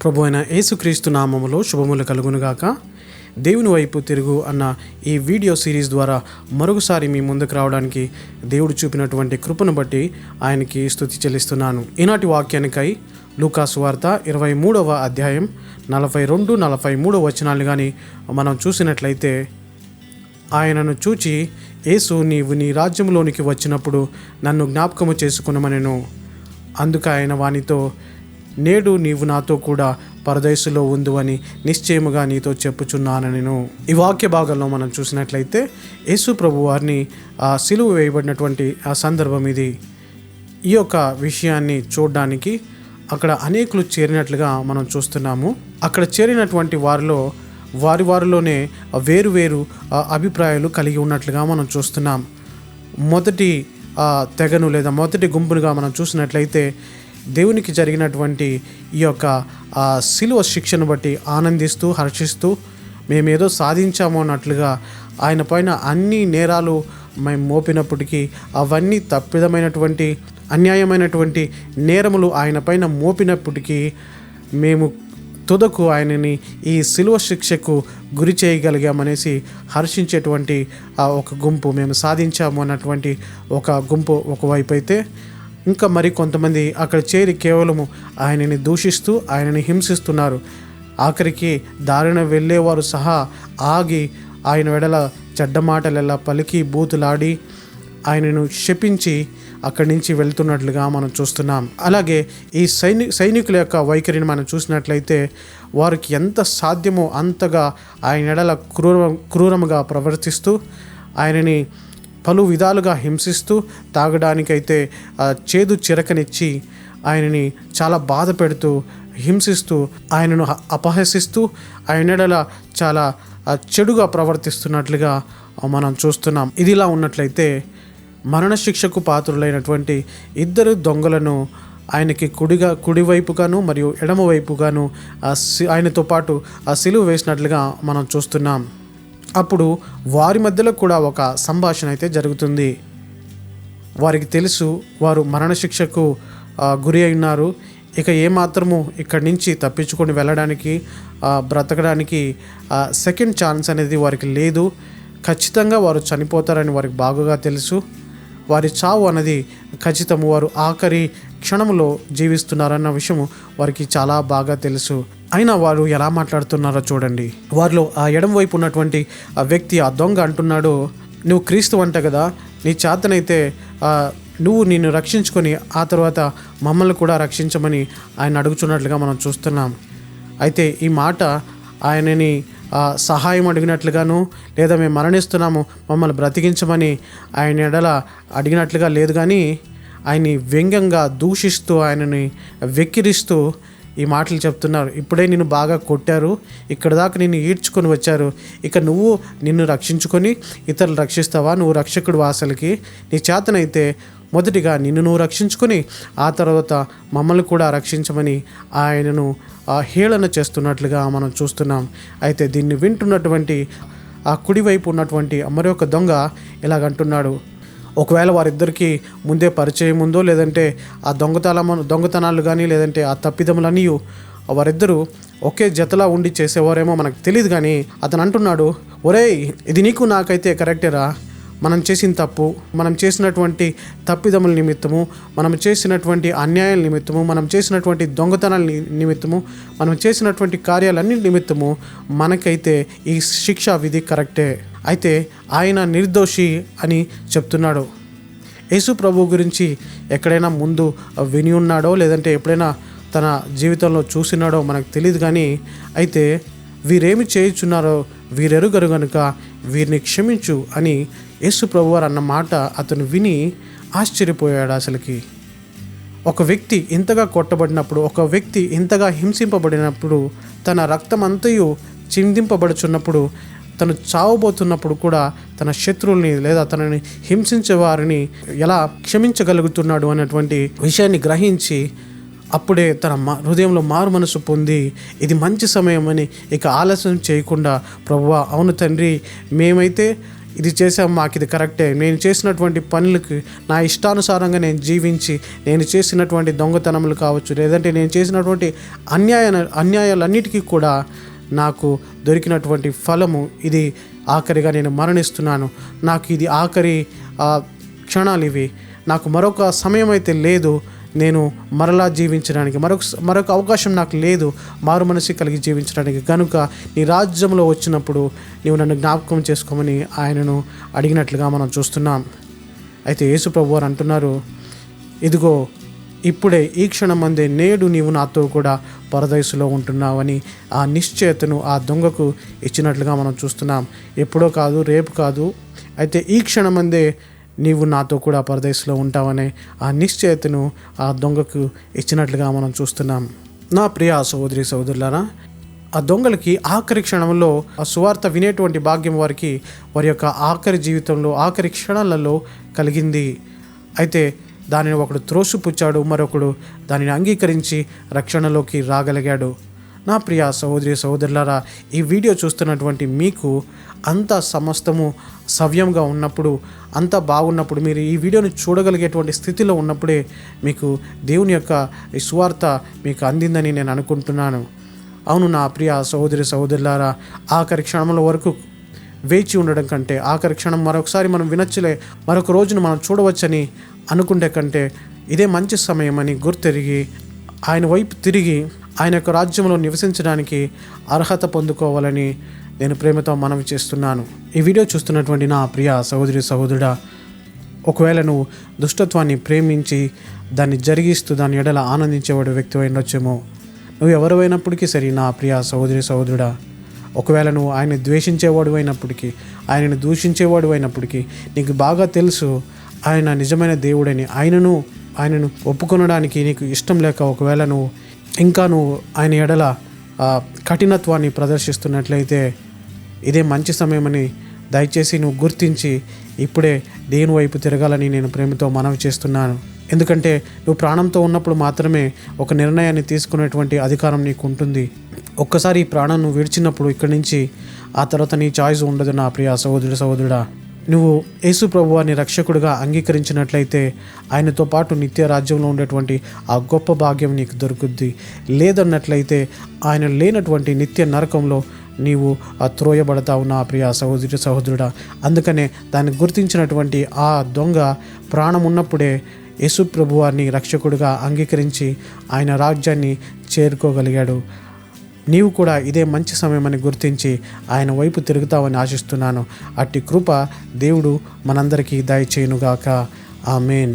ప్రభు అయిన యేసుక్రీస్తు నామములో శుభములు కలుగునుగాక. దేవుని వైపు తిరుగు అన్న ఈ వీడియో సిరీస్ ద్వారా మరొకసారి మీ ముందుకు రావడానికి దేవుడు చూపినటువంటి కృపను బట్టి ఆయనకి స్తుతి చెల్లిస్తున్నాను. ఈనాటి వాక్యానికై లూకా సువార్త 23వ అధ్యాయం 42-43 వచనాలు కానీ మనం చూసినట్లయితే, ఆయనను చూచి యేసు, నీవు నీ రాజ్యంలోనికి వచ్చినప్పుడు నన్ను జ్ఞాపకము చేసుకునమనెను. అందుకు ఆయన వానితో, నేడు నీవు నాతో కూడా పరదేశులో ఉండు అని నిశ్చయముగా నీతో చెప్పుచున్నానెను. ఈ వాక్య భాగంలో మనం చూసినట్లయితే యేసు ప్రభు వారిని సిలువ వేయబడినటువంటి ఆ సందర్భం ఇది. ఈ యొక్క విషయాన్ని చూడడానికి అక్కడ అనేకులు చేరినట్లుగా మనం చూస్తున్నాము. అక్కడ చేరినటువంటి వారిలోనే వేరు అభిప్రాయాలు కలిగి ఉన్నట్లుగా మనం చూస్తున్నాం. మొదటి తెగను లేదా మొదటి గుంపునుగా మనం చూసినట్లయితే దేవునికి జరిగినటువంటి ఈ యొక్క సిలువ శిక్షను బట్టి ఆనందిస్తూ హర్షిస్తూ మేమేదో సాధించాము అన్నట్లుగా ఆయన పైన అన్ని నేరాలు మేము మోపినప్పటికీ అవన్నీ తప్పిదమైనటువంటి అన్యాయమైనటువంటి నేరములు ఆయన పైన మోపినప్పటికీ మేము తుదకు ఆయనని ఈ సిలువ శిక్షకు గురి చేయగలిగామనేసి హర్షించేటువంటి ఒక గుంపు, మేము సాధించాము అన్నటువంటి ఒక గుంపు ఒకవైపు అయితే, ఇంకా మరి కొంతమంది అక్కడ చేరి కేవలము ఆయనని దూషిస్తూ ఆయనని హింసిస్తున్నారు. ఆఖరికి దారిన వెళ్ళేవారు సహా ఆగి ఆయన వెడల చెడ్డ మాటలెల్లా పలికి బూతులాడి ఆయనను శపించి అక్కడి నుంచి వెళ్తున్నట్లుగా మనం చూస్తున్నాం. అలాగే ఈ సైనికుల యొక్క వైఖరిని మనం చూసినట్లయితే వారికి ఎంత సాధ్యమో అంతగా ఆయన ఎడల క్రూరముగా ప్రవర్తిస్తూ ఆయనని పలు విధాలుగా హింసిస్తూ, తాగడానికైతే చేదు చిరకనిచ్చి ఆయనని చాలా బాధ పెడుతూ హింసిస్తూ ఆయనను అపహసిస్తూ ఆయన ఎడల చాలా చెడుగా ప్రవర్తిస్తున్నట్లుగా మనం చూస్తున్నాం. ఇదిలా ఉన్నట్లయితే మరణశిక్షకు పాత్రులైనటువంటి ఇద్దరు దొంగలను ఆయనకి కుడివైపుగాను మరియు ఎడమవైపుగాను ఆయనతో పాటు ఆ సిలువ వేసినట్లుగా మనం చూస్తున్నాం. అప్పుడు వారి మధ్యలో కూడా ఒక సంభాషణ అయితే జరుగుతుంది. వారికి తెలుసు వారు మరణశిక్షకు గురి అయినారు. ఇక ఏమాత్రము ఇక్కడి నుంచి తప్పించుకొని వెళ్ళడానికి బ్రతకడానికి సెకండ్ ఛాన్స్ అనేది వారికి లేదు. ఖచ్చితంగా వారు చనిపోతారని వారికి బాగా తెలుసు. వారి చావు అన్నది ఖచ్చితము. వారు ఆఖరి క్షణంలో జీవిస్తున్నారన్న విషయము వారికి చాలా బాగా తెలుసు. అయినా వారు ఎలా మాట్లాడుతున్నారో చూడండి. వారిలో ఆ ఎడమ వైపు ఉన్నటువంటి ఆ వ్యక్తి, ఆ దొంగ అంటున్నాడు, నువ్వు క్రీస్తు అంట కదా, నీ చేతనైతే నువ్వు నిన్ను రక్షించుకొని ఆ తర్వాత మమ్మల్ని కూడా రక్షించమని ఆయన అడుగుతున్నట్లుగా మనం చూస్తున్నాం. అయితే ఈ మాట ఆయనని సహాయం అడిగినట్లుగాను లేదా మేము మరణిస్తున్నాము మమ్మల్ని బ్రతికించమని ఆయన ఎడల అడిగినట్లుగా లేదు, కానీ ఆయన్ని వ్యంగ్యంగా దూషిస్తూ ఆయనని వెక్కిరిస్తూ ఈ మాటలు చెప్తున్నారు. ఇప్పుడే నిన్ను బాగా కొట్టారు, ఇక్కడ దాకా నిన్ను ఈడ్చుకొని వచ్చారు, ఇక నువ్వు నిన్ను రక్షించుకొని ఇతరులు రక్షిస్తావా? నువ్వు రక్షకుడు వాసలకి, నీ చేతనైతే మొదటిగా నిన్ను నువ్వు రక్షించుకొని ఆ తర్వాత మమ్మల్ని కూడా రక్షించమని ఆయనను హేళన చేస్తున్నట్లుగా మనం చూస్తున్నాం. అయితే దీన్ని వింటున్నటువంటి ఆ కుడివైపు ఉన్నటువంటి మరొక దొంగ ఇలాగంటున్నాడు, ఒకవేళ వారిద్దరికీ ముందే పరిచయం ఉందో లేదంటే ఆ దొంగతనాలు కానీ లేదంటే ఆ తప్పిదములన్నీ వారిద్దరూ ఒకే జతలా ఉండి చేసేవారేమో మనకు తెలియదు, కానీ అతను అంటున్నాడు, ఒరేయ్ ఇది నీకు నాకైతే కరెక్టేరా, మనం చేసిన తప్పు, మనం చేసినటువంటి తప్పిదముల నిమిత్తము, మనం చేసినటువంటి అన్యాయాల నిమిత్తము, మనం చేసినటువంటి దొంగతనాల నిమిత్తము, మనం చేసినటువంటి కార్యాలన్నీ నిమిత్తము మనకైతే ఈ శిక్షా విధి కరెక్టే. అయితే ఆయన నిర్దోషి అని చెప్తున్నాడు. యేసు ప్రభు గురించి ఎక్కడైనా ముందు విని ఉన్నాడో లేదంటే ఎప్పుడైనా తన జీవితంలో చూసినాడో మనకు తెలియదు, కానీ అయితే వీరేమి చేయుచున్నారో వీరెరుగరు గనుక వీరిని క్షమించు అని యేసు ప్రభువారు అన్న మాట అతను విని ఆశ్చర్యపోయాడు. అసలుకి ఒక వ్యక్తి ఇంతగా కొట్టబడినప్పుడు, ఒక వ్యక్తి ఇంతగా హింసింపబడినప్పుడు, తన రక్తం అంతయు చిందింపబడుచున్నప్పుడు, తను చావబోతున్నప్పుడు కూడా తన శత్రువుల్ని లేదా తనని హింసించే వారిని ఎలా క్షమించగలుగుతున్నాడు అన్నటువంటి విషయాన్ని గ్రహించి అప్పుడే తన హృదయంలో మారు మనసు పొంది ఇది మంచి సమయం అని ఇక ఆలస్యం చేయకుండా, ప్రభువా అవును తండ్రి, మేమైతే ఇది చేసాం, మాకు ఇది కరెక్టే, నేను చేసినటువంటి పనులకి నా ఇష్టానుసారంగా నేను జీవించి, నేను చేసినటువంటి దొంగతనములు కావచ్చు, లేదంటే నేను చేసినటువంటి అన్యాయాలన్నిటికీ కూడా నాకు దొరికినటువంటి ఫలము ఇది, ఆఖరిగా నేను మరణిస్తున్నాను, నాకు ఇది ఆఖరి క్షణాలు ఇవి, నాకు మరొక సమయం అయితే లేదు నేను మరలా జీవించడానికి, మరొక అవకాశం నాకు లేదు మారు మనసు కలిగి జీవించడానికి, కనుక నీ రాజ్యంలో వచ్చినప్పుడు నీవు నన్ను జ్ఞాపకం చేసుకోమని ఆయనను అడిగినట్లుగా మనం చూస్తున్నాం. అయితే యేసు ప్రభువు వారు అంటున్నారు, ఇదిగో ఇప్పుడే ఈ క్షణం అందే నేడు నీవు నాతో కూడా పరదైసులో ఉంటున్నావని ఆ నిశ్చయతను ఆ దొంగకు ఇచ్చినట్లుగా మనం చూస్తున్నాం. ఎప్పుడో కాదు, రేపు కాదు, అయితే ఈ క్షణం అందే నీవు నాతో కూడా పరదేశంలో ఉంటావనే ఆ నిశ్చయతను ఆ దొంగకు ఇచ్చినట్లుగా మనం చూస్తున్నాం. నా ప్రియ సహోదరి సహోదరులారా, ఆ దొంగలకి ఆఖరి క్షణంలో ఆ సువార్త వినేటువంటి భాగ్యం వారి యొక్క ఆఖరి జీవితంలో ఆఖరి క్షణాలలో కలిగింది. అయితే దానిని ఒకడు త్రోసిపుచ్చాడు, మరొకడు దానిని అంగీకరించి రక్షణలోకి రాగలిగాడు. నా ప్రియ సహోదరి సహోదరులారా, ఈ వీడియో చూస్తున్నటువంటి మీకు అంత సమస్తము సవ్యంగా ఉన్నప్పుడు, అంత బాగున్నప్పుడు, మీరు ఈ వీడియోని చూడగలిగేటువంటి స్థితిలో ఉన్నప్పుడే మీకు దేవుని యొక్క ఈ సువార్త మీకు అందిందని నేను అనుకుంటున్నాను. అవును నా ప్రియ సహోదరి సహోదరులారా, ఆఖరి క్షణంలో వరకు వేచి ఉండడం కంటే, ఆఖరి క్షణం మరొకసారి మనం వినొచ్చులే, మరొక రోజును మనం చూడవచ్చని అనుకుంటే కంటే, ఇదే మంచి సమయం అని గుర్తెరిగి ఆయన వైపు తిరిగి ఆయన యొక్క రాజ్యంలో నివసించడానికి అర్హత పొందుకోవాలని నేను ప్రేమతో మనవి చేస్తున్నాను. ఈ వీడియో చూస్తున్నటువంటి నా ప్రియ సహోదరి సహోదరుడా, ఒకవేళ నువ్వు దుష్టత్వాన్ని ప్రేమించి దాన్ని జరిగిస్తూ దాని ఎడల ఆనందించేవాడు వ్యక్తి అయినొచ్చేమో, నువ్వు ఎవరైనప్పటికీ సరే నా ప్రియ సహోదరి సహోదరుడా, ఒకవేళ నువ్వు ఆయన ద్వేషించేవాడు అయినప్పటికీ, ఆయనను దూషించేవాడు అయినప్పటికీ, నీకు బాగా తెలుసు ఆయన నిజమైన దేవుడని, ఆయనను ఒప్పుకొనడానికి నీకు ఇష్టం లేక, ఒకవేళ నువ్వు ఆయన ఎడల కఠినత్వాన్ని ప్రదర్శిస్తున్నట్లయితే, ఇదే మంచి సమయమని దయచేసి నువ్వు గుర్తించి ఇప్పుడే దేవుని వైపు తిరగాలని నేను ప్రేమతో మనవి చేస్తున్నాను. ఎందుకంటే నువ్వు ప్రాణంతో ఉన్నప్పుడు మాత్రమే ఒక నిర్ణయాన్ని తీసుకునేటువంటి అధికారం నీకు ఉంటుంది. ఒక్కసారి ఈ ప్రాణం నువ్వు విడిచినప్పుడు ఇక్కడి నుంచి ఆ తర్వాత నీ చాయిస్ ఉండదు నా ప్రియ సహోదరి సహోదరుడా. నువ్వు యేసు ప్రభువాని రక్షకుడిగా అంగీకరించినట్లయితే ఆయనతో పాటు నిత్య రాజ్యంలో ఉండేటువంటి ఆ గొప్ప భాగ్యం నీకు దొరుకుద్ది. లేదన్నట్లయితే ఆయన లేనటువంటి నిత్య నరకంలో నీవు త్రోయబడతావు నా ప్రియ సహోదరి సహోదరుడా. అందుకనే దాన్ని గుర్తించినటువంటి ఆ దొంగ ప్రాణం ఉన్నప్పుడే యేసు ప్రభువాన్ని రక్షకుడిగా అంగీకరించి ఆయన రాజ్యాన్ని చేరుకోగలిగాడు. నీవు కూడా ఇదే మంచి సమయమని గుర్తించి ఆయన వైపు తిరుగుతావని ఆశిస్తున్నాను. అట్టి కృప దేవుడు మనందరికీ దయచేయునుగాక. ఆమేన్.